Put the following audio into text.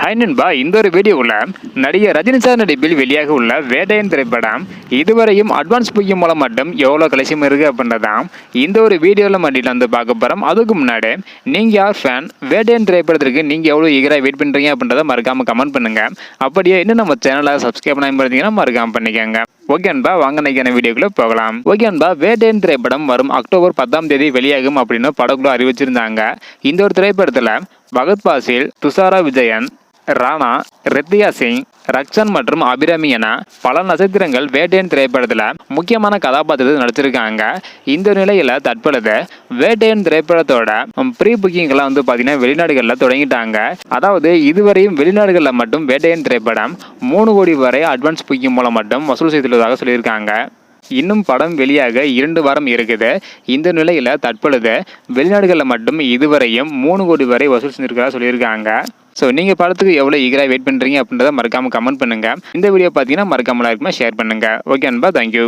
Hi நண்பா, இந்த ஒரு வீடியோவில் நடிகர் ரஜினி சார் நடிப்பில் வெளியாக உள்ள வேட்டையன் திரைப்படம் இதுவரையும் அட்வான்ஸ் புக்கிங் மூலம் மட்டும் எவ்வளோ கலெக்ஷன் இருக்குது அப்படின்றதான் இந்த ஒரு வீடியோவில் மட்டும் வந்து பார்க்க போகிறோம். அதுக்கு முன்னாடி நீங்கள் யார் ஃபேன், வேட்டையன் திரைப்படத்திற்கு நீங்கள் எவ்வளோ ஈகராக வெயிட் பண்ணுறீங்க அப்படின்றத மறக்காமல் கமெண்ட் பண்ணுங்கள். அப்படியே இன்னும் நம்ம சேனலை சப்ஸ்கிரைப் பண்ணாமல் பார்த்தீங்கன்னா மறக்காமல் பண்ணிக்கோங்க. ஓகே அன்பா, வாங்க நைக்கான வீடியோக்குள்ளே போகலாம். ஓகே அன்பா, வேட்டையன் திரைப்படம் வரும் அக்டோபர் 10ஆம் தேதி வெளியாகும் அப்படின்னு படக்குழு அறிவிச்சிருந்தாங்க. இந்த ஒரு திரைப்படத்தில் பகத் பாசில், துஷாரா விஜயன், ராணா, ரித்தியா சிங், ரக்ஷன் மற்றும் அபிராமி என பல நட்சத்திரங்கள் வேட்டையன் திரைப்படத்தில் முக்கியமான கதாபாத்திரத்தில் நடிச்சிருக்காங்க. இந்த நிலையில் தற்பொழுது வேட்டையன் திரைப்படத்தோட ப்ரீ புக்கிங்லாம் வந்து பார்த்தீங்கன்னா வெளிநாடுகளில் தொடங்கிட்டாங்க. அதாவது இதுவரையும் வெளிநாடுகளில் மட்டும் வேட்டையன் திரைப்படம் 3 கோடி வரை அட்வான்ஸ் புக்கிங் மூலம் மட்டும் வசூல் செய்துள்ளதாக சொல்லியிருக்காங்க. இன்னும் படம் வெளியாக 2 வாரம் இருக்குது. இந்த நிலையில் தற்பொழுது வெளிநாடுகளில் மட்டும் இதுவரையும் 3 கோடி வரை வசூல் செஞ்சிருக்கிறதா சொல்லியிருக்காங்க. ஸோ நீங்கள் படத்துக்கு எவ்வளோ ஈகராக வெயிட் பண்ணுறீங்க அப்படின்றத மறக்காமல் கமெண்ட் பண்ணுங்கள். இந்த வீடியோ பார்த்தீங்கன்னா மறக்காமல் ஷேர் பண்ணுங்கள். ஓகே அன்பா, தேங்க்யூ.